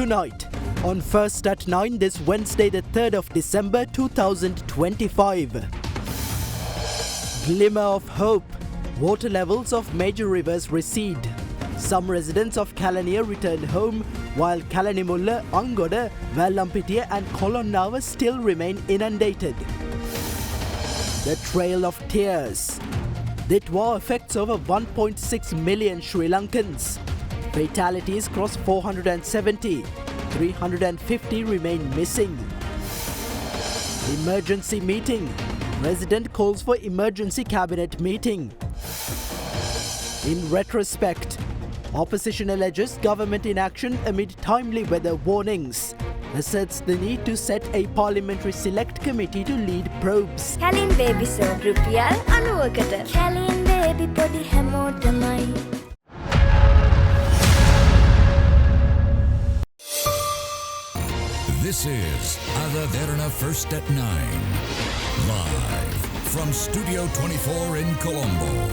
Tonight, on First at 9 this Wednesday the 3rd of December 2025. Glimmer of hope. Water levels of major rivers recede. Some residents of Kalaniya return home, while Kalanimulla, Angoda, Vallampitiya and Kolonnawa still remain inundated. The Trail of Tears. Ditwa affects over 1.6 million Sri Lankans. Fatalities cross 470. 350 remain missing. Emergency meeting. President calls for emergency cabinet meeting. In retrospect, opposition alleges government inaction amid timely weather warnings. Asserts the need to set a parliamentary select committee to lead probes. Kalin baby so rupiyal 90කට. Kalin baby podi හැමෝටමයි. This is Derana First at 9. Live from Studio 24 in Colombo.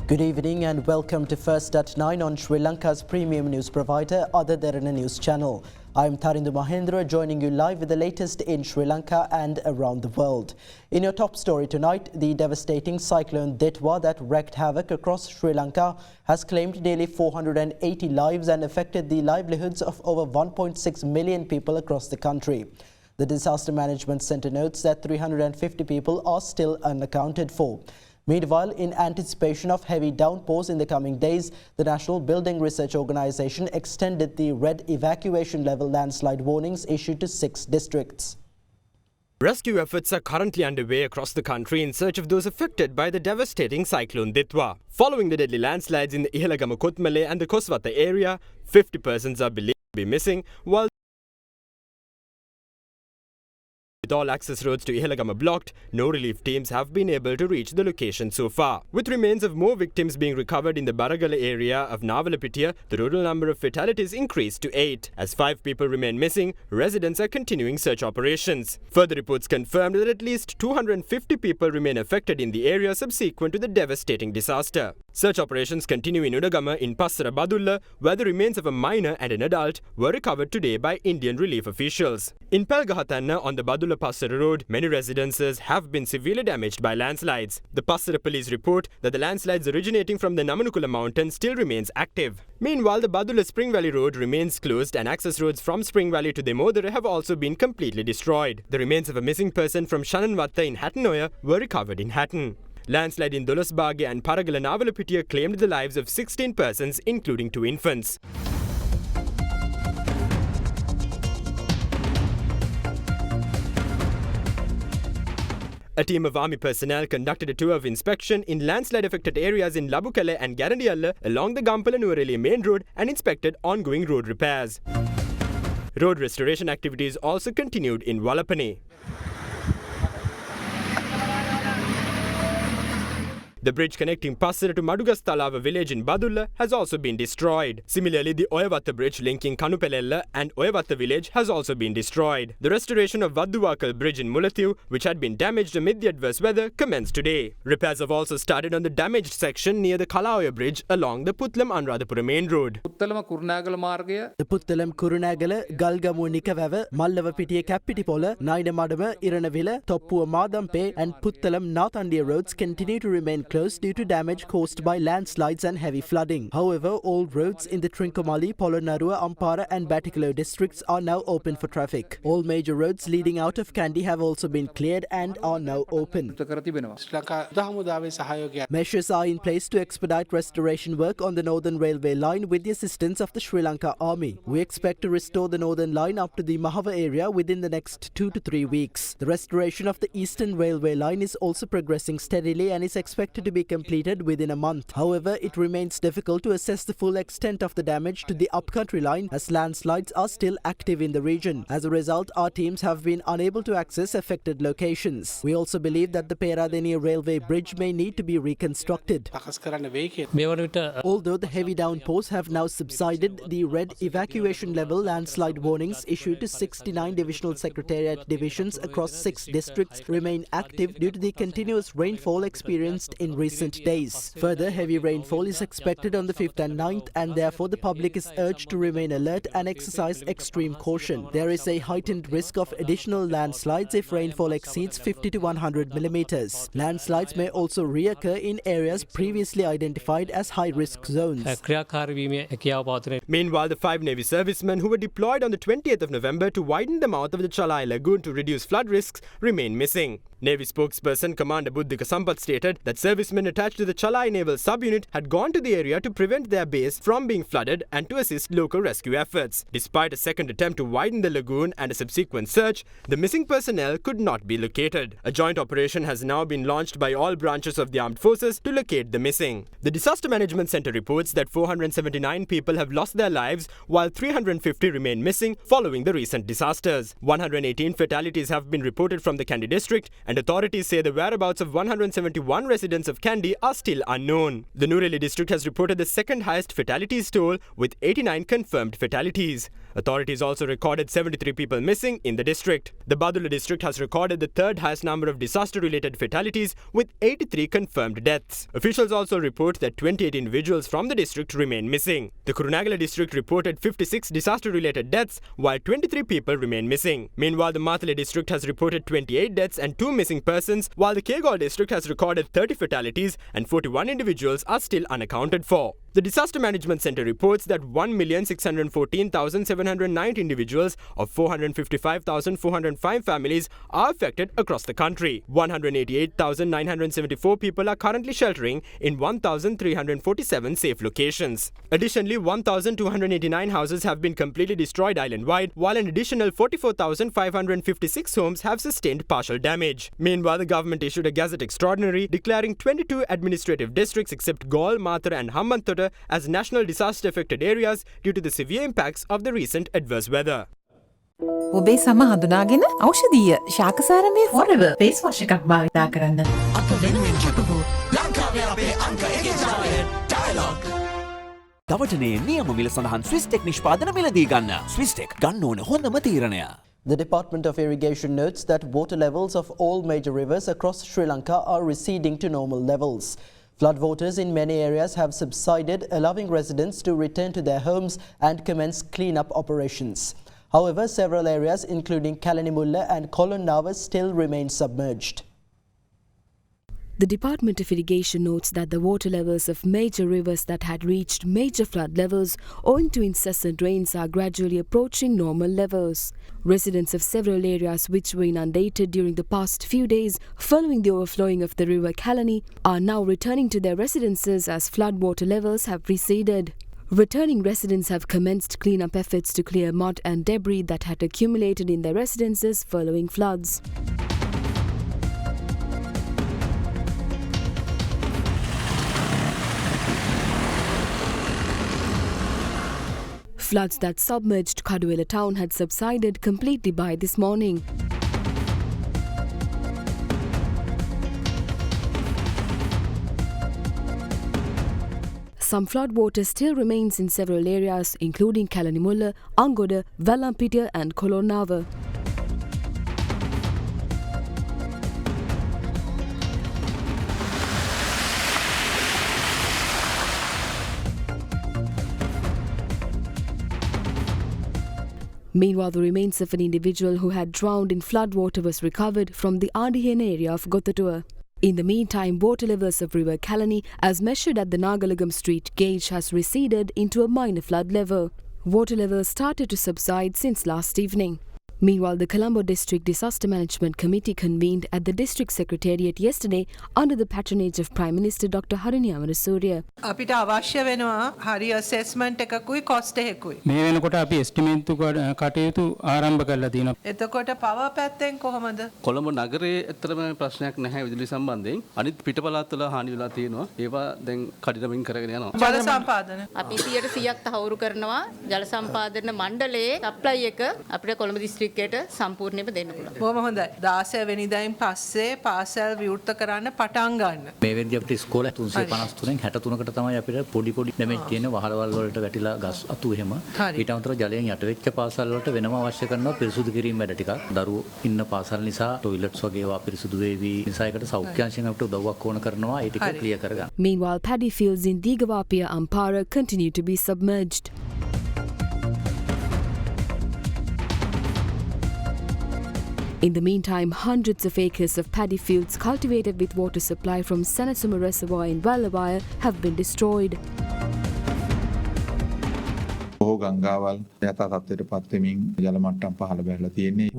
Good evening and welcome to First at 9 on Sri Lanka's premium news provider, Derana News Channel. I'm Tharindu Mahendra, joining you live with the latest in Sri Lanka and around the world. In your top story tonight, the devastating cyclone Ditwa that wreaked havoc across Sri Lanka has claimed nearly 480 lives and affected the livelihoods of over 1.6 million people across the country. The Disaster Management Centre notes that 350 people are still unaccounted for. Meanwhile, in anticipation of heavy downpours in the coming days, the National Building Research Organisation extended the red evacuation level landslide warnings issued to 6 districts. Rescue efforts are currently underway across the country in search of those affected by the devastating cyclone Ditwa. Following the deadly landslides in the Ihalagama Kothmale and the Koswata area, 50 persons are believed to be missing, while with all access roads to Ihalagama blocked, no relief teams have been able to reach the location so far. With remains of more victims being recovered in the Baragala area of Navalapitiya, the total number of fatalities increased to 8. As 5 people remain missing, residents are continuing search operations. Further reports confirmed that at least 250 people remain affected in the area subsequent to the devastating disaster. Search operations continue in Udagama in Passara Badulla, where the remains of a minor and an adult were recovered today by Indian relief officials. In Pelgahatanna on the Badulla Passara Road, many residences have been severely damaged by landslides. The Passara police report that the landslides originating from the Namanukula mountain still remains active. Meanwhile, the Badulla Spring Valley Road remains closed and access roads from Spring Valley to Demodara have also been completely destroyed. The remains of a missing person from Shananwatta in Hattanoya were recovered in Hatton. Landslide in Dolasbage and Paragala Navalapitiya claimed the lives of 16 persons, including 2 infants. A team of army personnel conducted a tour of inspection in landslide-affected areas in Labukale and Garandiyalla along the Gampala-Nuwareliya main road and inspected ongoing road repairs. Road restoration activities also continued in Wallapane. The bridge connecting Passara to Madugastalawa village in Badulla has also been destroyed. Similarly, the Oyawatta bridge linking Kanupelella and Oyawatta village has also been destroyed. The restoration of Vadduvakal bridge in Mulathiu, which had been damaged amid the adverse weather, commenced today. Repairs have also started on the damaged section near the Kalaoya bridge along the Puttalam Anuradhapura main road. The Puttalam Kurunagala, Galgamu Nikavava, Mallavapitiya Kappitipola, Nainamadama, Iranavilla, Toppua Madampe and Puttalam Nathandiya roads continue to remain closed due to damage caused by landslides and heavy flooding. However, all roads in the Trincomalee, Polonnaruwa, Ampara and Batticaloa districts are now open for traffic. All major roads leading out of Kandy have also been cleared and are now open. Measures are in place to expedite restoration work on the Northern Railway line with the assistance of the Sri Lanka Army. We expect to restore the Northern line up to the Mahava area within the next 2 to 3 weeks. The restoration of the Eastern Railway line is also progressing steadily and is expected to be completed within a month. However, it remains difficult to assess the full extent of the damage to the upcountry line as landslides are still active in the region. As a result, our teams have been unable to access affected locations. We also believe that the Peradeniya railway bridge may need to be reconstructed. Although the heavy downpours have now subsided, the red evacuation level landslide warnings issued to 69 divisional secretariat divisions across 6 districts remain active due to the continuous rainfall experienced in in recent days. Further, heavy rainfall is expected on the 5th and 9th, and therefore the public is urged to remain alert and exercise extreme caution. There is a heightened risk of additional landslides if rainfall exceeds 50 to 100 millimeters. Landslides may also reoccur in areas previously identified as high-risk zones. Meanwhile, the 5 Navy servicemen who were deployed on the 20th of November to widen the mouth of the Chalai Lagoon to reduce flood risks remain missing. Navy spokesperson Commander Buddhika Sampath stated that servicemen attached to the Chalai Naval Subunit had gone to the area to prevent their base from being flooded and to assist local rescue efforts. Despite a second attempt to widen the lagoon and a subsequent search, the missing personnel could not be located. A joint operation has now been launched by all branches of the armed forces to locate the missing. The Disaster Management Center reports that 479 people have lost their lives while 350 remain missing following the recent disasters. 118 fatalities have been reported from the Kandy district, and authorities say the whereabouts of 171 residents of Kandy are still unknown. The Nureli district has reported the second highest fatalities toll with 89 confirmed fatalities. Authorities also recorded 73 people missing in the district. The Badula district has recorded the third highest number of disaster-related fatalities with 83 confirmed deaths. Officials also report that 28 individuals from the district remain missing. The Kurunagala district reported 56 disaster-related deaths while 23 people remain missing. Meanwhile, the Mathale district has reported 28 deaths and 2 missing persons, while the Kegal district has recorded 30 fatalities and 41 individuals are still unaccounted for. The Disaster Management Center reports that 1,614,790 individuals of 455,405 families are affected across the country. 188,974 people are currently sheltering in 1,347 safe locations. Additionally, 1,289 houses have been completely destroyed island-wide, while an additional 44,556 homes have sustained partial damage. Meanwhile, the government issued a Gazette Extraordinary declaring 22 administrative districts except Galle, Mathura and Hambantota as national disaster-affected areas due to the severe impacts of the recent adverse weather. ඔබේ සම හඳුනාගෙන ඖෂධීය ශාකසාරමේ Forever face wash එකක් භාවිතා කරන්න. අප වෙනුවෙන් කැපවූ ලංකාවේ අපේ අංක 1 ජාලය ඩයලොග්. දවටනේ නියම මිල සඳහන් ස්විස්ටෙක් නිෂ්පාදන මිලදී ගන්න. ස්විස්ටෙක් ගන්න ඕන හොඳම තීරණය. The Department of Irrigation notes that water levels of all major rivers across Sri Lanka are receding to normal levels. Floodwaters in many areas have subsided, allowing residents to return to their homes and commence clean-up operations. However, several areas including Kalanimulla and Kolonnava still remain submerged. The Department of Irrigation notes that the water levels of major rivers that had reached major flood levels owing to incessant rains are gradually approaching normal levels. Residents of several areas which were inundated during the past few days following the overflowing of the river Kalani are now returning to their residences as flood water levels have receded. Returning residents have commenced clean-up efforts to clear mud and debris that had accumulated in their residences following floods. Floods that submerged Kaduela town had subsided completely by this morning. Some floodwater still remains in several areas including Kalanimulla, Angoda, Vallampitiya and Kolonnava. Meanwhile, the remains of an individual who had drowned in floodwater was recovered from the Adihen area of Gotatua. In the meantime, water levels of River Kalani, as measured at the Nagalagam Street gauge, has receded into a minor flood level. Water levels started to subside since last evening. Meanwhile, the Colombo District Disaster Management Committee convened at the District Secretariat yesterday under the patronage of Prime Minister Dr. Harini Amarasuriya. අපිට අවශ්‍ය වෙනවා හරි assessment එකකුයි cost එකකුයි. මේ වෙනකොට අපි estimate කටයුතු ආරම්භ කරලා තියෙනවා. එතකොට power පැත්තෙන් කොහොමද? කොළඹ නගරයේ ඇත්තටම ප්‍රශ්නයක් නැහැ විදුලි සම්බන්ධයෙන්. අනිත් පිටපළාත්වල හානි වෙලා තියෙනවා. ඒවා දැන් කඩිනමින් කරගෙන යනවා. ජල සම්පාදන. අපි 100% තහවුරු කරනවා ජල සම්පාදන මණ්ඩලයේ සප්ලයි එක අපිට කොළඹ දිස්ත්‍රික්කයේ ඩිස්ට්‍රික්ට් එකට සම්පූර්ණයෙන්ම දෙන්න පුළුවන්. බොහොම හොඳයි. 16 වෙනිදායින් පස්සේ පාසල් විවෘත කරන්න පටන් ගන්න. මේ වෙද්දී අපිට ඉස්කෝල 353න් 63කට තමයි අපිට පොඩි ඩැමේජ් තියෙන වහලවල් වලට වැටිලා ගස් අතු එහෙම. ඊට අමතරව ජලයෙන් යට වෙච්ච පාසල් වලට වෙනම අවශ්‍ය කරනවා පිරිසුදු කිරීම වැඩ ටිකක්. දරුවෝ ඉන්න පාසල් නිසා ටොයිලට්ස් වගේ ඒවා පිරිසුදු වේවි. නිසා ඒකට සෞඛ්‍ය අංශයෙන් අපිට උදව්වක් ඕන කරනවා. ඒ ටික ක්ලියර් කරගන්න. Meanwhile, paddy fields in Digawapia, Ampara continue to be submerged. In the meantime, hundreds of acres of paddy fields cultivated with water supply from Sanasuma Reservoir in Wallawaya have been destroyed.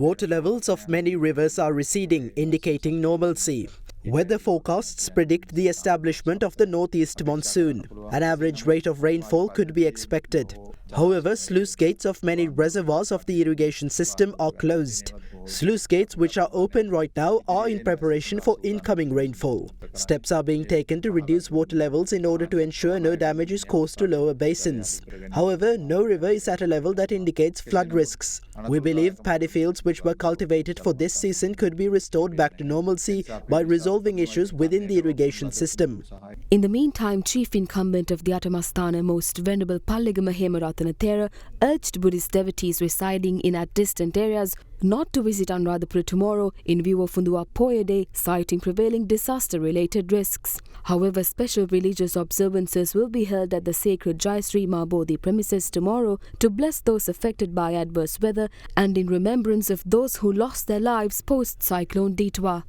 Water levels of many rivers are receding, indicating normalcy. Weather forecasts predict the establishment of the northeast monsoon. An average rate of rainfall could be expected. However, sluice gates of many reservoirs of the irrigation system are closed. Sluice gates which are open right now are in preparation for incoming rainfall. Steps are being taken to reduce water levels in order to ensure no damage is caused to lower basins. However, no river is at a level that indicates flood risks. We believe paddy fields which were cultivated for this season could be restored back to normalcy by resolving issues within the irrigation system. In the meantime, chief incumbent of the Atamasthana Most Venerable Palligama Hemaratana Thera urged Buddhist devotees residing in at distant areas not to visit Anuradhapura tomorrow in view of Undua Poya Day, citing prevailing disaster-related risks. However, special religious observances will be held at the sacred Jayasri Mabodhi premises tomorrow to bless those affected by adverse weather and in remembrance of those who lost their lives post-cyclone Ditwa.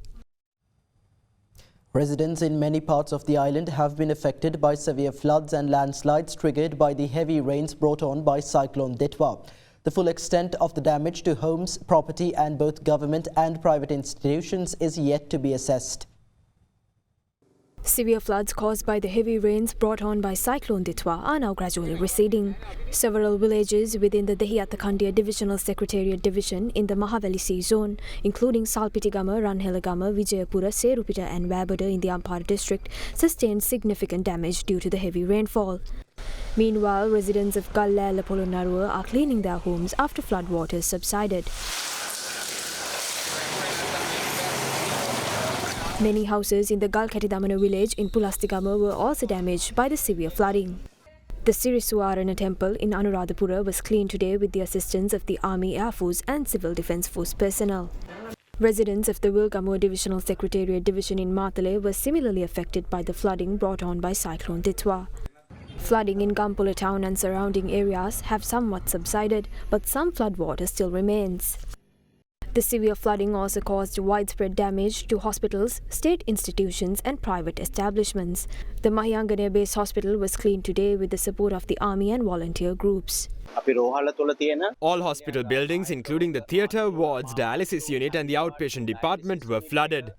Residents in many parts of the island have been affected by severe floods and landslides triggered by the heavy rains brought on by Cyclone Ditwa. The full extent of the damage to homes, property and both government and private institutions is yet to be assessed. Severe floods caused by the heavy rains brought on by Cyclone Ditwa are now gradually receding. Several villages within the Dehiyattakandiya Divisional Secretariat Division in the Mahavelisi zone, including Salpitigama, Ranhelagama, Vijayapura, Serupita and Wabada in the Ampara district, sustained significant damage due to the heavy rainfall. Meanwhile, residents of Gallala Polonarua are cleaning their homes after floodwaters subsided. Many houses in the Galkatidamana village in Pulastigama were also damaged by the severe flooding. The Sirisuarana temple in Anuradhapura was cleaned today with the assistance of the Army, Air Force and Civil Defence Force personnel. Residents of the Wilgamore Divisional Secretariat Division in Matale were similarly affected by the flooding brought on by Cyclone Ditwa. Flooding in Gampula town and surrounding areas have somewhat subsided, but some floodwater still remains. The severe flooding also caused widespread damage to hospitals, state institutions and private establishments. The Mahiyangane-based hospital was cleaned today with the support of the army and volunteer groups. All hospital buildings, including the theatre, wards, dialysis unit and the outpatient department were flooded.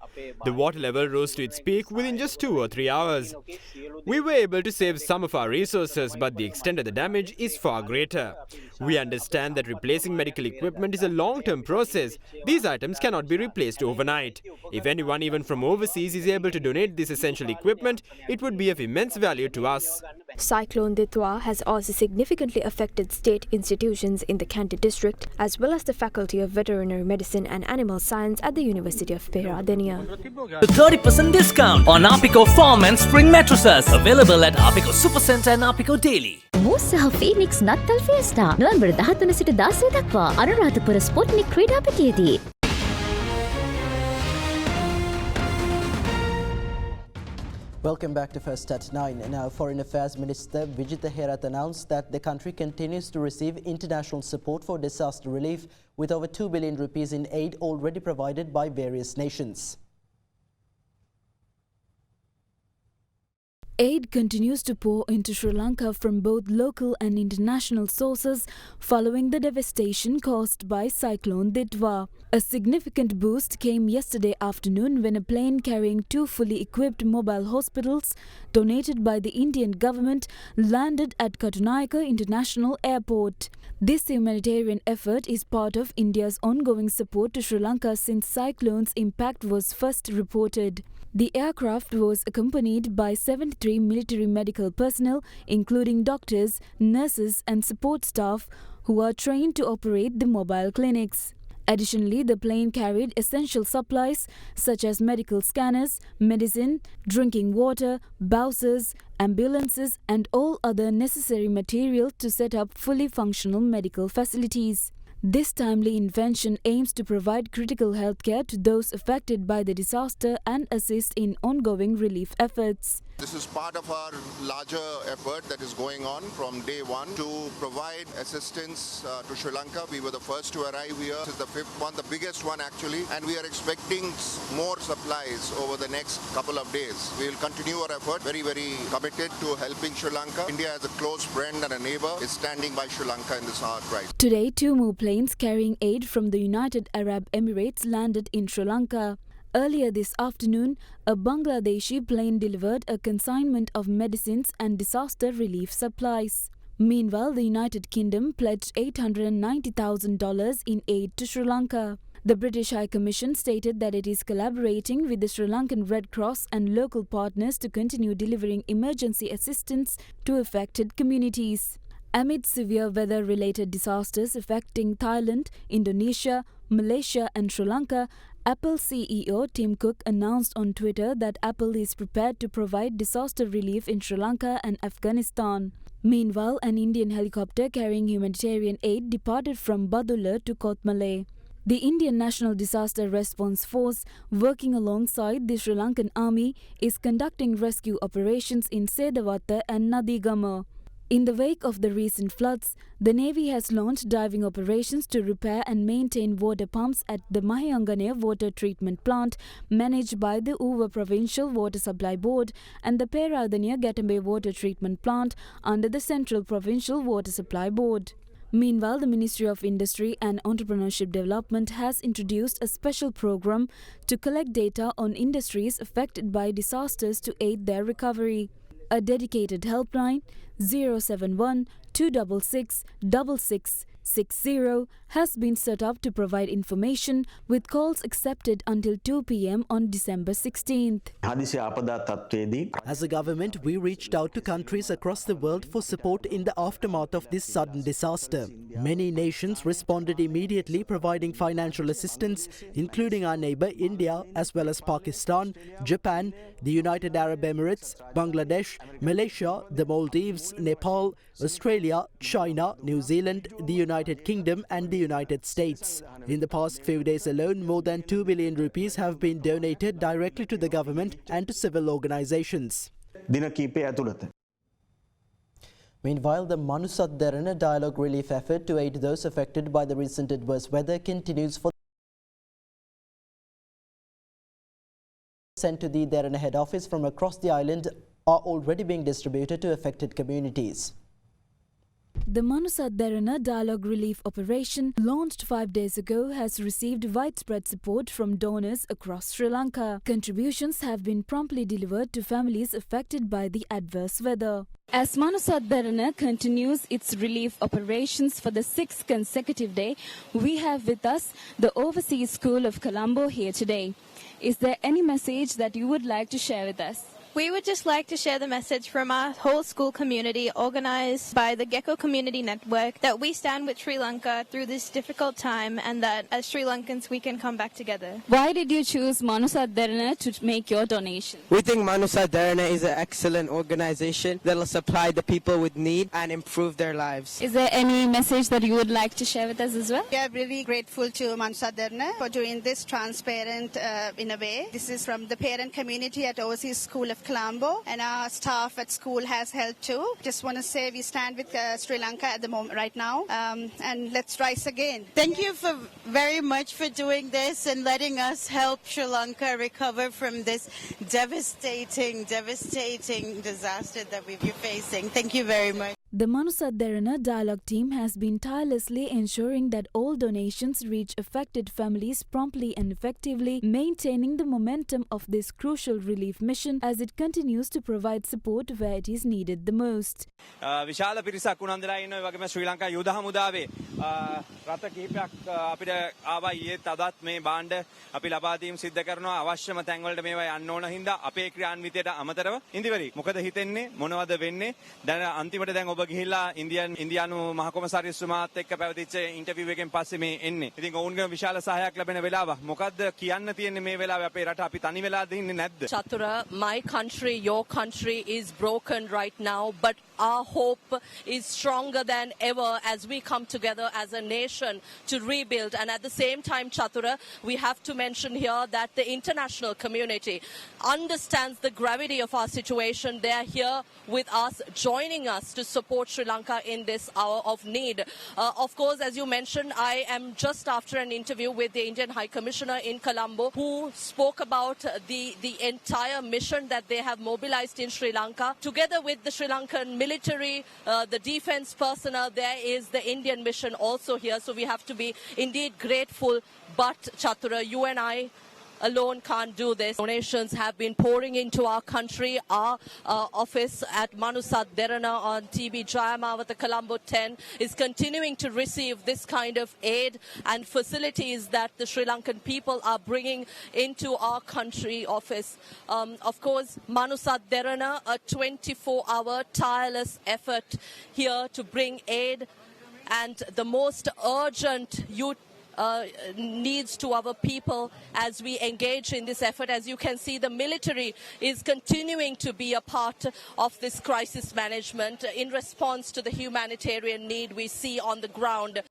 The water level rose to its peak within just 2 or 3 hours. We were able to save some of our resources, but the extent of the damage is far greater. We understand that replacing medical equipment is a long-term process. These items cannot be replaced overnight. If anyone even from overseas is able to donate this essential equipment, it would be of immense value to us. Cyclone Ditwa has also significantly affected state institutions in the Kandy district as well as the Faculty of Veterinary Medicine and Animal Science at the University of Peradeniya. 30% discount on Apico Farm and Spring mattresses available at Apico Supercenter and Apico Daily. Musa Phoenix Natal Fiesta November 13 සිට 16 දක්වා අනුරාධපුර ස්පොට්නික් ක්‍රීඩා පිටියේදී. Welcome back to First at 9. Now, Foreign Affairs Minister Vijitha Herath announced that the country continues to receive international support for disaster relief with over 2 billion rupees in aid already provided by various nations. Aid continues to pour into Sri Lanka from both local and international sources following the devastation caused by Cyclone Ditwa. A significant boost came yesterday afternoon when a plane carrying 2 fully equipped mobile hospitals donated by the Indian government landed at Katunayaka International Airport. This humanitarian effort is part of India's ongoing support to Sri Lanka since cyclone's impact was first reported. The aircraft was accompanied by 73 military medical personnel, including doctors, nurses and support staff who are trained to operate the mobile clinics. Additionally, the plane carried essential supplies such as medical scanners, medicine, drinking water, buses, ambulances, and all other necessary material to set up fully functional medical facilities. This timely invention aims to provide critical healthcare to those affected by the disaster and assist in ongoing relief efforts. This is part of our larger effort that is going on from day one to provide assistance to Sri Lanka. We were the first to arrive here. This is the fifth one, the biggest one actually, and we are expecting more supplies over the next couple of days. We will continue our effort, very, very committed to helping Sri Lanka. India as a close friend and a neighbor is standing by Sri Lanka in this hard crisis. Today, 2 more planes carrying aid from the United Arab Emirates landed in Sri Lanka. Earlier this afternoon, a Bangladeshi plane delivered a consignment of medicines and disaster relief supplies. Meanwhile, the United Kingdom pledged $890,000 in aid to Sri Lanka. The British High Commission stated that it is collaborating with the Sri Lankan Red Cross and local partners to continue delivering emergency assistance to affected communities. Amid severe weather-related disasters affecting Thailand, Indonesia, Malaysia and Sri Lanka, Apple CEO Tim Cook announced on Twitter that Apple is prepared to provide disaster relief in Sri Lanka and Afghanistan. Meanwhile, an Indian helicopter carrying humanitarian aid departed from Badulla to Kotmale. The Indian National Disaster Response Force, working alongside the Sri Lankan Army, is conducting rescue operations in Sedawata and Nadigama. In the wake of the recent floods, the Navy has launched diving operations to repair and maintain water pumps at the Mahayangane Water Treatment Plant managed by the Uva Provincial Water Supply Board and the Peradeniya Gatambe Water Treatment Plant under the Central Provincial Water Supply Board. Meanwhile, the Ministry of Industry and Entrepreneurship Development has introduced a special program to collect data on industries affected by disasters to aid their recovery. A dedicated helpline 071 266 6660 has been set up to provide information with calls accepted until 2 p.m. on December 16th. As a government, we reached out to countries across the world for support in the aftermath of this sudden disaster. Many nations responded immediately, providing financial assistance, including our neighbour India, as well as Pakistan, Japan, the United Arab Emirates, Bangladesh, Malaysia, the Maldives, Nepal, Australia, China, New Zealand, the United Kingdom and the United States. In the past few days alone, more than 2 billion rupees have been donated directly to the government and to civil organizations. Meanwhile, the Manusat Derana dialogue relief effort to aid those affected by the recent adverse weather continues for sent to the Derana head office from across the island are already being distributed to affected communities. The Manusat Derana Dialogue Relief Operation, launched 5 days ago, has received widespread support from donors across Sri Lanka. Contributions have been promptly delivered to families affected by the adverse weather. As Manusat Derana continues its relief operations for the 6th consecutive day, we have with us the Overseas School of Colombo here today. Is there any message that you would like to share with us? We would just like to share the message from our whole school community organised by the Gecko Community Network that we stand with Sri Lanka through this difficult time and that as Sri Lankans we can come back together. Why did you choose Manusat Derana to make your donation? We think Manusat Derana is an excellent organisation that will supply the people with need and improve their lives. Is there any message that you would like to share with us as well? We are really grateful to Manusat Derana for doing this transparent in a way. This is from the parent community at Overseas School of Colombo, and our staff at school has helped too. Just want to say we stand with Sri Lanka at the moment right now, and let's rise again. Thank you very much for doing this and letting us help Sri Lanka recover from this devastating disaster that we're facing. Thank you very much. The Manusat Derana Dialogue team has been tirelessly ensuring that all donations reach affected families promptly and effectively, maintaining the momentum of this crucial relief mission as it continues to provide support where it is needed the most. විශාල පිරිසක් උනන්දුලා ඉන්න ඒ වගේම ශ්‍රී ලංකා යුද හමුදාවේ රට කිහිපයක් අපිට ආවා ඊයේත් අදත් මේ බාණ්ඩ අපි ලබා දීම සිද්ධ කරනවා අවශ්‍යම තැන් වලට මේවා යන්න ඕන හින්දා අපේ ක්‍රියාන්විතයට අමතරව ඉන්දිවරි මොකද හිතෙන්නේ මොනවද වෙන්නේ දැන් අන්තිමට දැන් ඔබ ඔබ ගිහිල්ලා ඉන්දියානු මහකොමසාරිස්තුමාත් එක්ක පැවතිච්ච ඉන්ටර්විව් එකෙන් පස්සේ මේ එන්නේ. ඉතින් ඔවුන්ගේ විශාල සහායක් ලැබෙන වෙලාව. මොකද්ද කියන්න තියෙන්නේ මේ වෙලාවේ අපේ රට අපි තනි වෙලාද ඉන්නේ නැද්ද? Chatura, my country, your country is broken right now, but our hope is stronger than ever as we come together as a nation to rebuild. And at the same time, Chatura, we have to mention here that the international community understands the gravity of our situation. They are here with us, joining us to support Sri Lanka in this hour of need. Of course, as you mentioned, I am just after an interview with the Indian High Commissioner in Colombo, who spoke about the entire mission that they have mobilized in Sri Lanka. Together with the Sri Lankan military, the defense personnel, there is the Indian mission also here. So we have to be indeed grateful. But Chatura, you and I alone can't do this. Donations have been pouring into our country. Our office at Manusat Derana on TB Jayamawata Colombo 10 is continuing to receive this kind of aid and facilities that the Sri Lankan people are bringing into our country office. Of course, Manusat Derana, a 24-hour tireless effort here to bring aid and the most urgent needs to our people as we engage in this effort. As you can see, the military is continuing to be a part of this crisis management in response to the humanitarian need we see on the ground.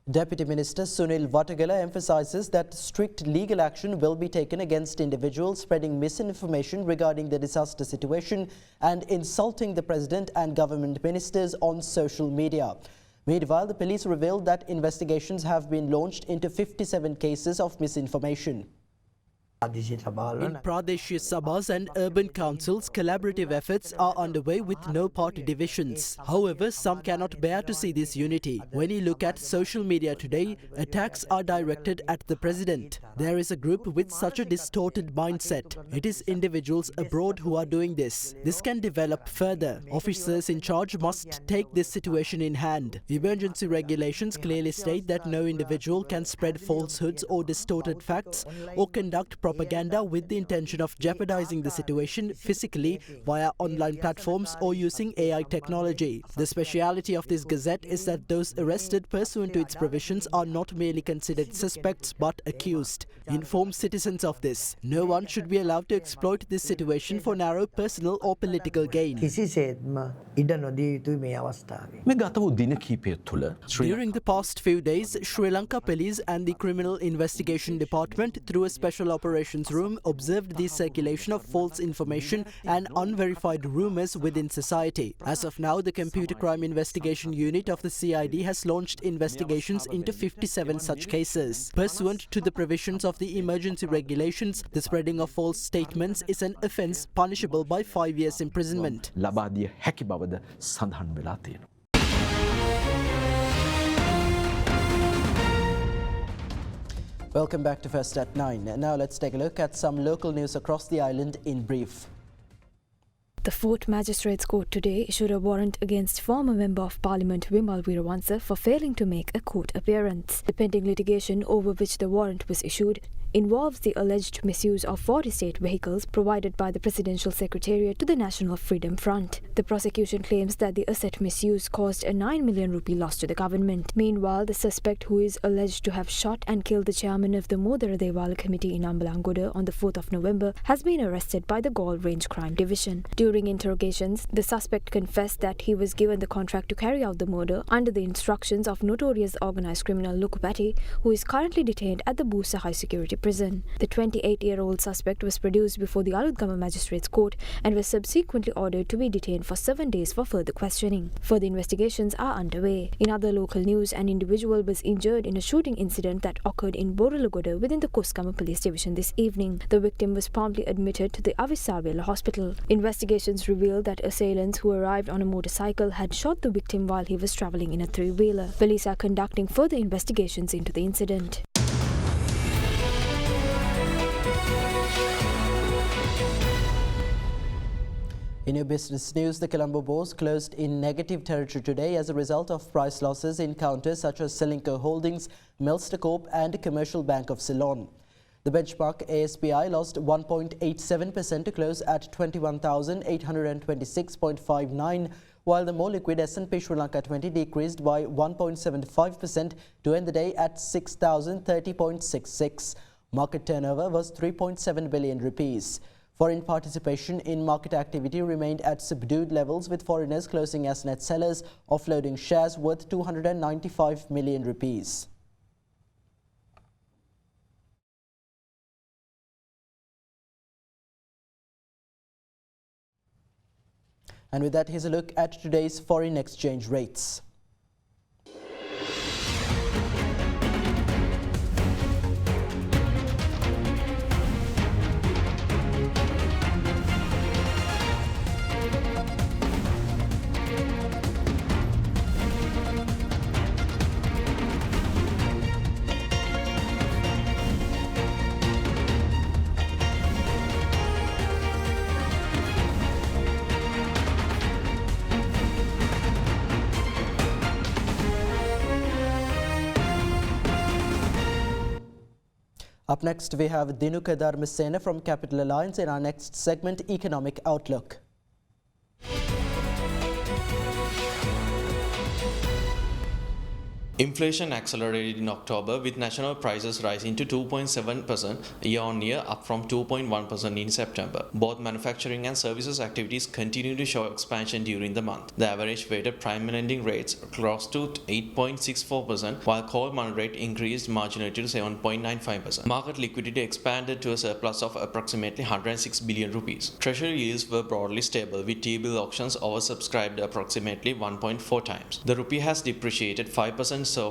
Deputy Minister Sunil Watagala emphasises that strict legal action will be taken against individuals spreading misinformation regarding the disaster situation and insulting the President and government ministers on social media. Meanwhile, the police revealed that investigations have been launched into 57 cases of misinformation. In Pradeshia Sabhas and urban councils, collaborative efforts are underway with no party divisions. However, some cannot bear to see this unity. When you look at social media today, attacks are directed at the president. There is a group with such a distorted mindset. It is individuals abroad who are doing this. This can develop further. Officers in charge must take this situation in hand. Emergency regulations clearly state that no individual can spread falsehoods or distorted facts or conduct propaganda with the intention of jeopardizing the situation physically via online platforms or using AI technology. The speciality of this gazette is that those arrested pursuant to its provisions are not merely considered suspects but accused. Inform citizens of this. No one should be allowed to exploit this situation for narrow personal or political gain. During the past few days, Sri Lanka Police and the Criminal Investigation Department, through a special operations room, observed the circulation of false information and unverified rumours within society. As of now, the Computer Crime Investigation Unit of the CID has launched investigations into 57 such cases. Pursuant to the provisions of the emergency regulations, the spreading of false statements is an offence punishable by 5 years imprisonment. Welcome back to First at 9. Now let's take a look at some local news across the island in brief. The Fourth Magistrates Court today issued a warrant against former Member of Parliament Vimal Weerawansa for failing to make a court appearance. The pending litigation over which the warrant was issued involves the alleged misuse of 40 state vehicles provided by the Presidential Secretariat to the National Freedom Front. The prosecution claims that the asset misuse caused a 9 million rupee loss to the government. Meanwhile, the suspect, who is alleged to have shot and killed the chairman of the Modara Dewala Committee in Ambalangoda on the 4th of November, has been arrested by the Galle Range Crime Division. During interrogations, the suspect confessed that he was given the contract to carry out the murder under the instructions of notorious organised criminal Lukupati, who is currently detained at the Busa High Security Prison. The 28-year-old suspect was produced before the Aludgama Magistrates Court and was subsequently ordered to be detained for 7 days for further questioning. Further investigations are underway. In other local news, an individual was injured in a shooting incident that occurred in Boralagoda within the Koskama Police Division this evening. The victim was promptly admitted to the Avisarvela Hospital. Investigations revealed that assailants who arrived on a motorcycle had shot the victim while he was travelling in a three-wheeler. Police are conducting further investigations into the incident. In your business news, the Colombo bourse closed in negative territory today as a result of price losses in counters such as Selinco Holdings, Melster Corp and Commercial Bank of Ceylon. The benchmark ASPI lost 1.87% to close at 21,826.59, while the more liquid S&P Sri Lanka 20 decreased by 1.75% to end the day at 6,030.66. Market turnover was 3.7 billion rupees. Foreign participation in market activity remained at subdued levels, with foreigners closing as net sellers, offloading shares worth 295 million rupees. And with that, here's a look at today's foreign exchange rates. Up next, we have Dinuka Dharmasena from Capital Alliance in our next segment, Economic Outlook. Inflation accelerated in October, with national prices rising to 2.7% year-on-year, up from 2.1% in September. Both manufacturing and services activities continue to show expansion during the month. The average weighted prime lending rates rose to 8.64%, while core money rate increased marginally to 7.95%. Market liquidity expanded to a surplus of approximately 106 billion rupees. Treasury yields were broadly stable, with T-bill auctions oversubscribed approximately 1.4 times. The rupee has depreciated 5% against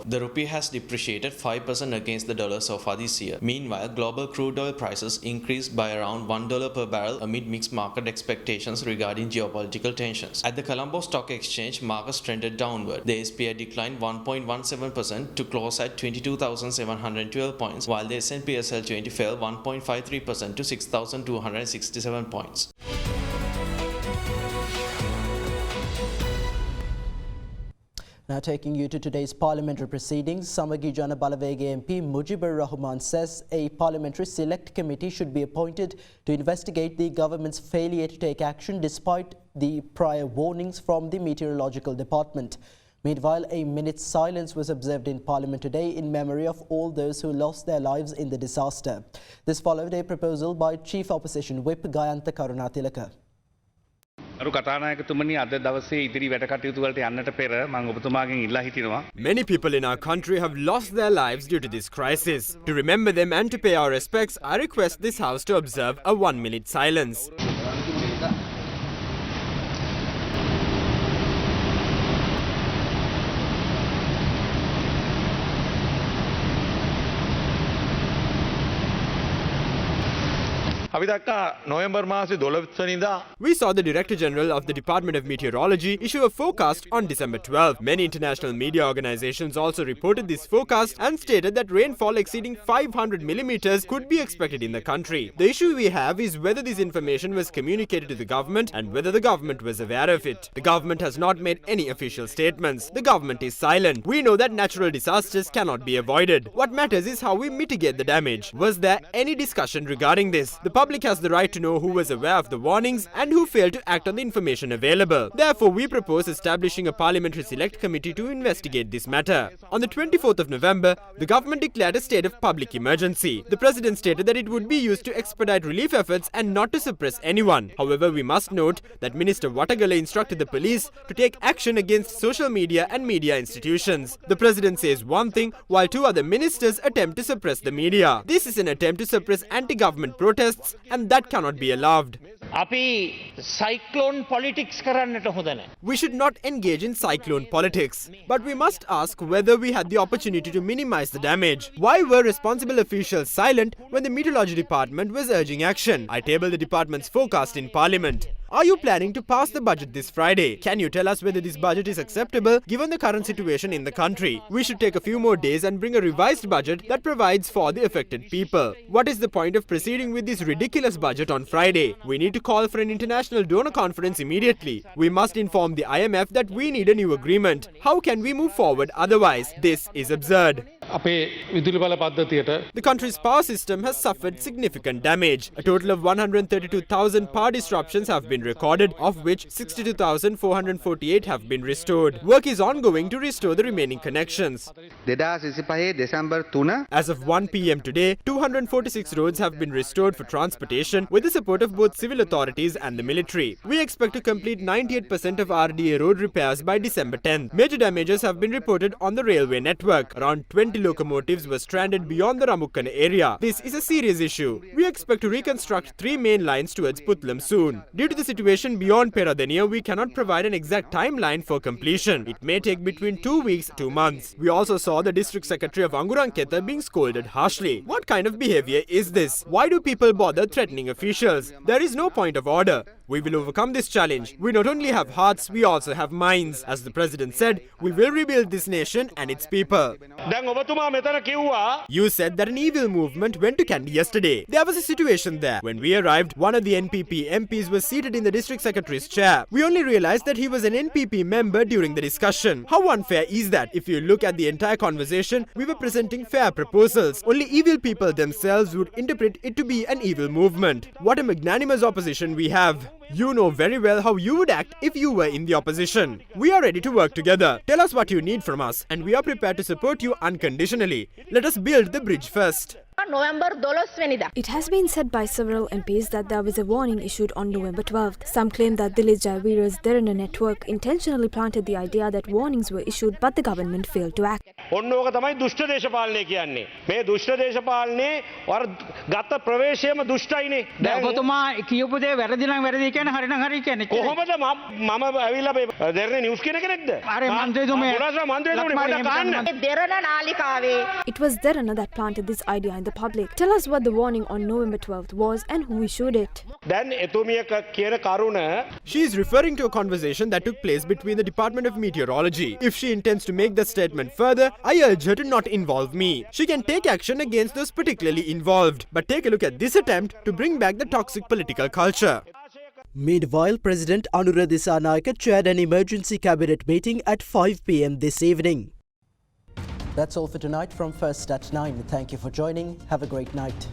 the dollar so far this year. Meanwhile, global crude oil prices increased by around $1 per barrel amid mixed market expectations regarding geopolitical tensions. At the Colombo Stock Exchange, markets trended downward. The SPI declined 1.17% to close at 22,712 points, while the S&P SL20 fell 1.53% to 6,267 points. Now taking you to today's parliamentary proceedings, Samagi Jana Balavega MP Mujibur Rahman says a parliamentary select committee should be appointed to investigate the government's failure to take action despite the prior warnings from the meteorological department. Meanwhile, a minute's silence was observed in Parliament today in memory of all those who lost their lives in the disaster. This followed a proposal by Chief Opposition Whip Gayantha Karunatilaka. Many people in our country have lost their lives due to this crisis. To remember them and to pay our respects, I request this House to observe a 1-minute silence. We saw the Director General of the Department of Meteorology issue a forecast on December 12. Many international media organizations also reported this forecast and stated that rainfall exceeding 500 millimeters could be expected in the country. The issue we have is whether this information was communicated to the government and whether the government was aware of it. The government has not made any official statements. The government is silent. We know that natural disasters cannot be avoided. What matters is how we mitigate the damage. Was there any discussion regarding this? The public has the right to know who was aware of the warnings and who failed to act on the information available. Therefore, we propose establishing a parliamentary select committee to investigate this matter. On the 24th of November, the government declared a state of public emergency. The president stated that it would be used to expedite relief efforts and not to suppress anyone. However, we must note that Minister Watagala instructed the police to take action against social media and media institutions. The president says one thing while two other ministers attempt to suppress the media. This is an attempt to suppress anti-government protests, and that cannot be allowed. We should not engage in cyclone politics, but we must ask whether we had the opportunity to minimize the damage. Why were responsible officials silent when the meteorology department was urging action? I tabled the department's forecast in Parliament. Are you planning to pass the budget this Friday? Can you tell us whether this budget is acceptable given the current situation in the country? We should take a few more days and bring a revised budget that provides for the affected people. What is the point of proceeding with this ridiculous budget on Friday? We need to call for an international donor conference immediately. We must inform the IMF that we need a new agreement. How can we move forward otherwise? This is absurd. අපේ විදුලි බල පද්ධතියට The country's power system has suffered significant damage. A total of 132,000 power disruptions have been recorded, of which 62,448 have been restored. Work is ongoing to restore the remaining connections. 2025 December 3 As of 1 p.m. today, 246 roads have been restored for transportation with the support of both civil authorities and the military. We expect to complete 98% of RDA road repairs by December 10th. Major damages have been reported on the railway network. Around 20 locomotives were stranded beyond the Ramukkana area. This is a serious issue. We expect to reconstruct 3 main lines towards Putlam soon. Due to the situation beyond Peradeniya, we cannot provide an exact timeline for completion. It may take between 2 weeks to 2 months. We also saw the district secretary of Anguranketa being scolded harshly. What kind of behavior is this? Why do people bother threatening officials? There is no point of order. We will overcome this challenge. We not only have hearts, we also have minds. As the president said, we will rebuild this nation and its people. You said that an evil movement went to Kandy yesterday. There was a situation there. When we arrived, one of the NPP MPs was seated in the district secretary's chair. We only realized that he was an NPP member during the discussion. How unfair is that? If you look at the entire conversation, we were presenting fair proposals. Only evil people themselves would interpret it to be an evil movement. What a magnanimous opposition we have. You know very well how you would act if you were in the opposition. We are ready to work together. Tell us what you need from us, and we are prepared to support you unconditionally. Let us build the bridge first. It has been said by several MPs that there was a warning issued on November 12th. Some claim that Dilis Jayavira's Derana network intentionally planted the idea that warnings were issued, but the government failed to act. ඔන්න ඕක තමයි දුෂ්ට දේශපාලනය කියන්නේ. මේ දුෂ්ට දේශපාලනේ වර ගත ප්‍රවේශයම දුෂ්ටයිනේ. දැන් ඔබතුමා කියපු දේ වැරදි නම් වැරදි කියන්නේ හරි නම් හරි කියන්නේ. කොහොමද මම ඇවිල්ලා දෙරනේ නිවුස් කියන කෙනෙක්ද? අර මන්ත්‍රීතුමේ දෙරණ නාලිකාවේ. It was Derana that planted this idea in the public. Tell us what the warning on November 12th was and who issued it. දැන් එතුමිය කියන කරුණ She is referring to a conversation that took place between the Department of Meteorology. If she intends to make that statement further, I urge her to not involve me. She can take action against those particularly involved. But take a look at this attempt to bring back the toxic political culture. Meanwhile, President Anura Dissanayake chaired an emergency cabinet meeting at 5 p.m. this evening. That's all for tonight from First at 9. Thank you for joining. Have a great night.